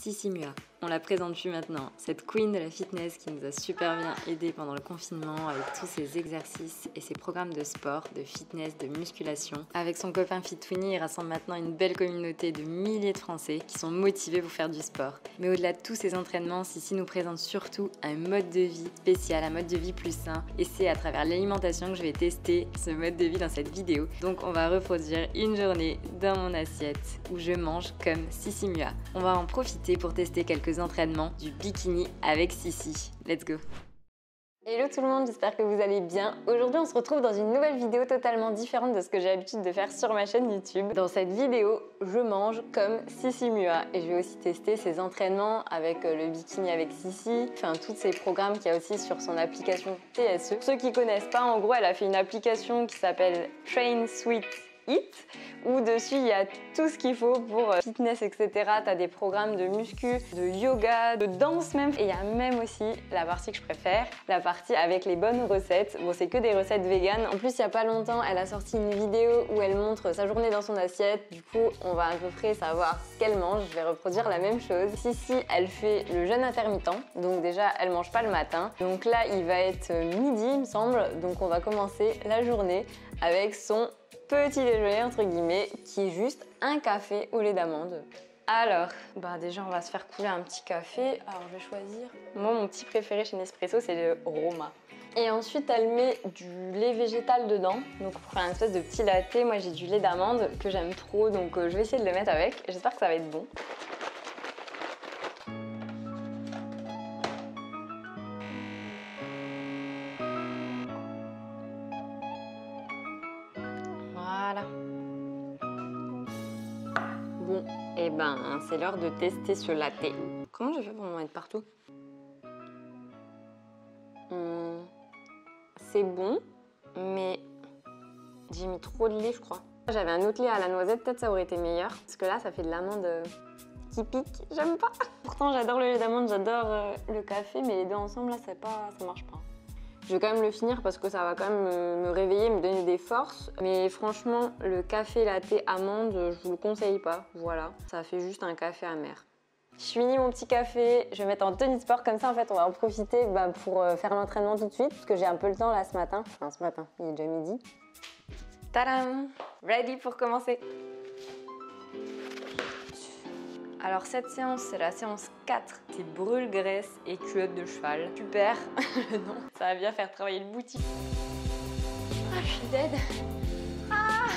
Sissi Mua, on la présente plus maintenant, cette queen de la fitness qui nous a super bien aidé pendant le confinement avec tous ses exercices et ses programmes de sport, de fitness, de musculation. Avec son copain FitWinnie, il rassemble maintenant une belle communauté de milliers de Français qui sont motivés pour faire du sport. Mais au-delà de tous ces entraînements, Sissi nous présente surtout un mode de vie spécial, un mode de vie plus sain. Et c'est à travers l'alimentation que je vais tester ce mode de vie dans cette vidéo. Donc on va reproduire une journée dans mon assiette où je mange comme Sissi Mua. On va en profiter pour tester quelques entraînements du bikini avec Sissi. Let's go! Hello tout le monde, j'espère que vous allez bien. Aujourd'hui on se retrouve dans une nouvelle vidéo totalement différente de ce que j'ai l'habitude de faire sur ma chaîne YouTube. Dans cette vidéo, je mange comme Sissi Mua et je vais aussi tester ses entraînements avec le bikini avec Sissi, enfin tous ces programmes qu'il y a aussi sur son application TSE. Pour ceux qui connaissent pas, en gros elle a fait une application qui s'appelle Train Sweet Eat, où dessus il y a tout ce qu'il faut pour fitness, etc. T'as des programmes de muscu, de yoga, de danse même. Et il y a même aussi la partie que je préfère, la partie avec les bonnes recettes. Bon, c'est que des recettes véganes. En plus, il y a pas longtemps, elle a sorti une vidéo où elle montre sa journée dans son assiette. Du coup, on va à peu près savoir ce qu'elle mange. Je vais reproduire la même chose. Sissi, elle fait le jeûne intermittent. Donc déjà, elle mange pas le matin. Donc là, il va être midi, il me semble. Donc on va commencer la journée avec son petit déjeuner entre guillemets qui est juste un café au lait d'amande. Alors, déjà on va se faire couler un petit café. Alors je vais choisir. Moi mon petit préféré chez Nespresso c'est le Roma. Et ensuite elle met du lait végétal dedans. Donc pour faire une espèce de petit latte, moi j'ai du lait d'amande que j'aime trop donc je vais essayer de le mettre avec. J'espère que ça va être bon. Voilà. Bon, et c'est l'heure de tester ce latte. Comment je fais pour m'en mettre partout? C'est bon, mais j'ai mis trop de lait, je crois. J'avais un autre lait à la noisette, peut-être ça aurait été meilleur. Parce que là, ça fait de l'amande qui pique, j'aime pas. Pourtant, j'adore le lait d'amande, j'adore le café, mais les deux ensemble, là, ça marche pas. Je vais quand même le finir parce que ça va quand même me réveiller, me donner des forces. Mais franchement, le café latte amande, je vous le conseille pas. Voilà, ça fait juste un café amer. Je finis mon petit café, je vais mettre en tenue de sport. Comme ça, en fait, on va en profiter pour faire l'entraînement tout de suite. Parce que j'ai un peu le temps là ce matin. Enfin, ce matin, il est déjà midi. Tadam! Ready pour commencer. Alors cette séance, c'est la séance 4, c'est brûle-graisse et culotte de cheval. Super. Non, ça va bien faire travailler le bouti. Ah, je suis dead. Ah.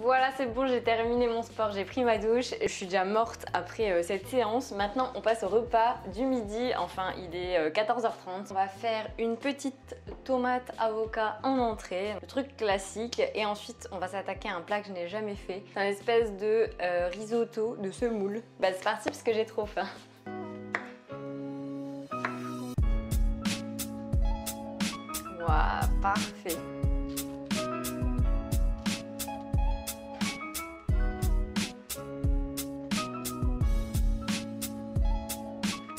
Voilà, c'est bon, j'ai terminé mon sport, j'ai pris ma douche. Je suis déjà morte après cette séance. Maintenant, on passe au repas du midi. Enfin, il est 14h30. On va faire une petite tomate avocat en entrée, le truc classique. Et ensuite, on va s'attaquer à un plat que je n'ai jamais fait. C'est un espèce de risotto de semoule. C'est parti parce que j'ai trop faim. Waouh, parfait.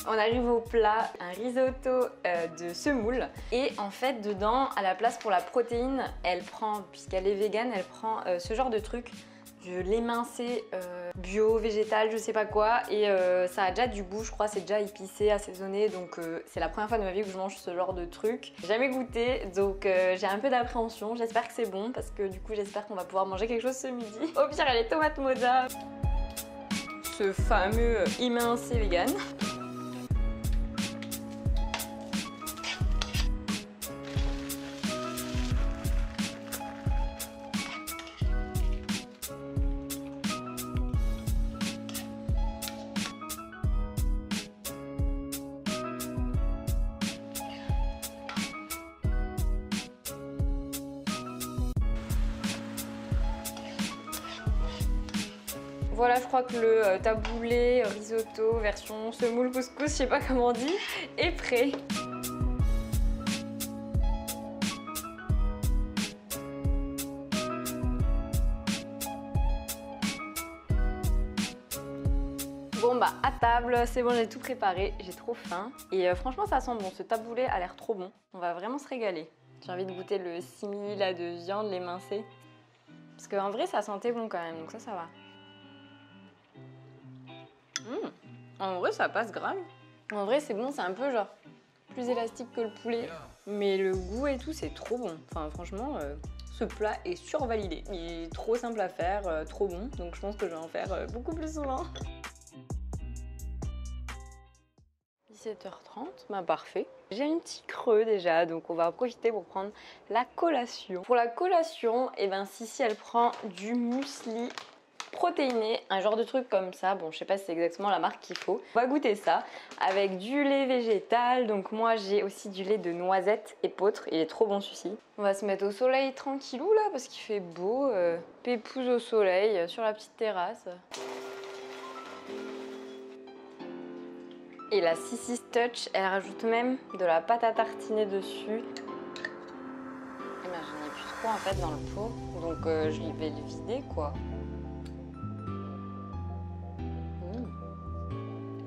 On arrive au plat, un risotto de semoule. Et en fait, dedans, à la place pour la protéine, elle prend, puisqu'elle est végane, elle prend ce genre de truc, de l'émincé bio, végétal, je sais pas quoi. Et ça a déjà du goût, je crois, c'est déjà épicé, assaisonné. Donc c'est la première fois de ma vie que je mange ce genre de truc. J'ai jamais goûté, donc j'ai un peu d'appréhension. J'espère que c'est bon, parce que du coup, j'espère qu'on va pouvoir manger quelque chose ce midi. Au pire, il y a les tomates mozza. Ce fameux émincé vegan. Voilà, je crois que le taboulé, risotto, version semoule couscous, je sais pas comment on dit, est prêt. Bon bah à table, c'est bon, j'ai tout préparé, j'ai trop faim. Et franchement ça sent bon, ce taboulé a l'air trop bon. On va vraiment se régaler. J'ai envie de goûter le simili là de viande, l'émincé. Parce qu'en vrai, ça sentait bon quand même, donc ça va. En vrai, ça passe grave. En vrai, c'est bon, c'est un peu genre plus élastique que le poulet. Mais le goût et tout, c'est trop bon. Enfin, franchement, ce plat est survalidé. Il est trop simple à faire, trop bon. Donc je pense que je vais en faire beaucoup plus souvent. 17h30, bah parfait. J'ai un petit creux déjà, donc on va en profiter pour prendre la collation. Pour la collation, et ben Sissi elle prend du muesli protéiné, un genre de truc comme ça. Bon, je sais pas si c'est exactement la marque qu'il faut. On va goûter ça avec du lait végétal. Donc moi j'ai aussi du lait de noisette épeautre, il est trop bon celui-ci. On va se mettre au soleil tranquillou là parce qu'il fait beau. Pépouze au soleil sur la petite terrasse. Et la Sissi's Touch, elle rajoute même de la pâte à tartiner dessus. Et ben j'en ai plus trop en fait dans le pot, donc je vais le vider quoi.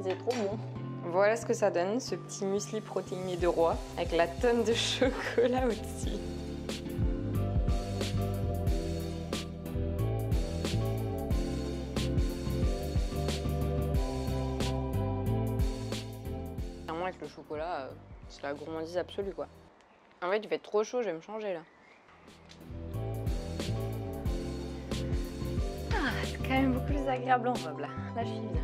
C'est trop bon. Voilà ce que ça donne, ce petit muesli protéiné de roi, avec la tonne de chocolat au-dessus. Avec le chocolat, c'est la gourmandise absolue quoi. En fait, il fait trop chaud, je vais me changer là. Ah, c'est quand même beaucoup plus agréable en robe là. Là, je suis bien.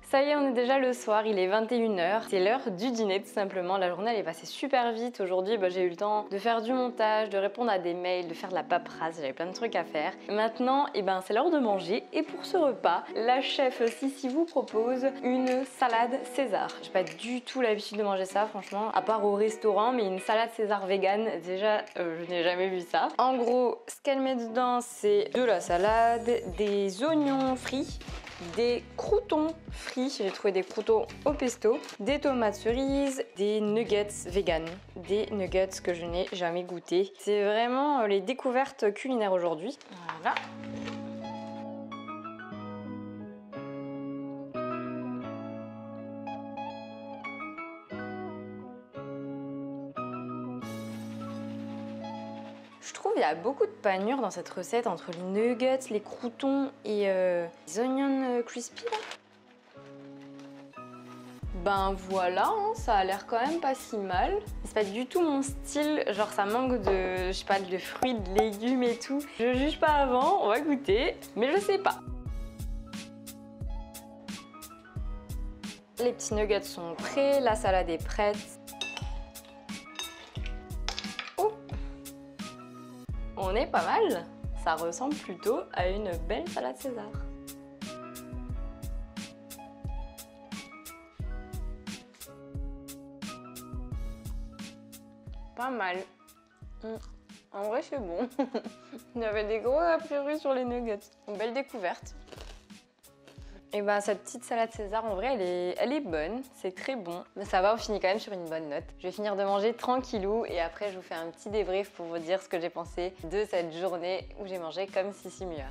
Ça y est, on est déjà le soir, il est 21h. C'est l'heure du dîner tout simplement. La journée elle est passée super vite. Aujourd'hui, j'ai eu le temps de faire du montage, de répondre à des mails, de faire de la paperasse. J'avais plein de trucs à faire. Et maintenant, c'est l'heure de manger. Et pour ce repas, la chef Sissi vous propose une salade César. J'ai pas du tout l'habitude de manger ça, franchement, à part au restaurant, mais une salade César vegan, déjà, je n'ai jamais vu ça. En gros, ce qu'elle met dedans, c'est de la salade, des oignons frits, des croûtons frits, j'ai trouvé des croûtons au pesto, des tomates cerises, des nuggets vegan, des nuggets que je n'ai jamais goûté. C'est vraiment les découvertes culinaires aujourd'hui. Voilà. Je trouve qu'il y a beaucoup de panure dans cette recette entre les nuggets, les croûtons et les onions crispy là. Ben voilà, hein, ça a l'air quand même pas si mal. C'est pas du tout mon style, genre ça manque de, je sais pas, de fruits, de légumes et tout. Je juge pas avant, on va goûter, mais je sais pas. Les petits nuggets sont prêts, la salade est prête. Oh, on est pas mal. Ça ressemble plutôt à une belle salade César. Pas mal. En vrai, c'est bon. Il y avait des gros a priori sur les nuggets. Une belle découverte. Et cette petite salade César, en vrai, elle est bonne. C'est très bon. Mais ça va, on finit quand même sur une bonne note. Je vais finir de manger tranquillou et après, je vous fais un petit débrief pour vous dire ce que j'ai pensé de cette journée où j'ai mangé comme Sissi Mua.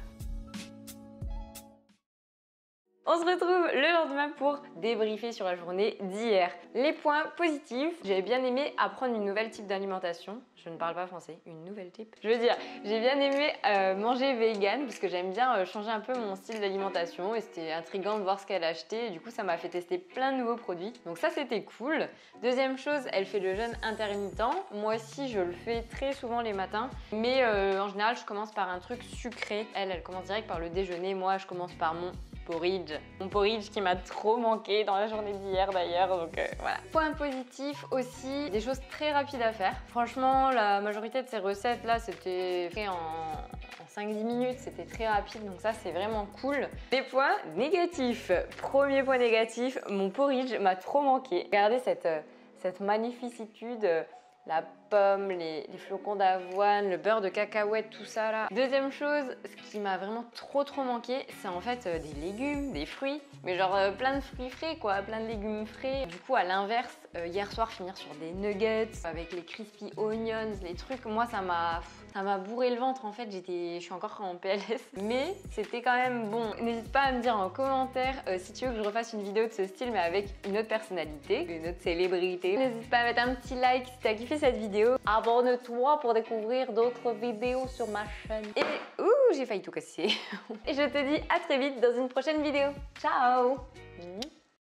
On se retrouve le lendemain pour débriefer sur la journée d'hier. Les points positifs, j'ai bien aimé apprendre une nouvelle type d'alimentation. Je ne parle pas français, une nouvelle type. Je veux dire, j'ai bien aimé manger vegan parce que j'aime bien changer un peu mon style d'alimentation et c'était intriguant de voir ce qu'elle achetait. Et du coup, ça m'a fait tester plein de nouveaux produits. Donc ça, c'était cool. Deuxième chose, elle fait le jeûne intermittent. Moi aussi, je le fais très souvent les matins. Mais en général, je commence par un truc sucré. Elle commence direct par le déjeuner. Moi, je commence par mon porridge. Mon porridge qui m'a trop manqué dans la journée d'hier d'ailleurs, donc voilà. Point positif aussi, des choses très rapides à faire. Franchement, la majorité de ces recettes là, c'était fait en 5-10 minutes, c'était très rapide, donc ça c'est vraiment cool. Des points négatifs. Premier point négatif, mon porridge m'a trop manqué. Regardez cette magnificitude. La pomme, les flocons d'avoine, le beurre de cacahuète, tout ça là. Deuxième chose, ce qui m'a vraiment trop manqué, c'est en fait des légumes, des fruits, mais genre plein de fruits frais quoi, plein de légumes frais. Du coup à l'inverse, hier soir finir sur des nuggets avec les crispy onions, les trucs, moi ça m'a bourré le ventre en fait, je suis encore en PLS, mais c'était quand même bon. N'hésite pas à me dire en commentaire si tu veux que je refasse une vidéo de ce style mais avec une autre personnalité, une autre célébrité. N'hésite pas à mettre un petit like si t'as kiffé cette vidéo. Abonne-toi pour découvrir d'autres vidéos sur ma chaîne. Et j'ai failli tout casser. Et je te dis à très vite dans une prochaine vidéo. Ciao.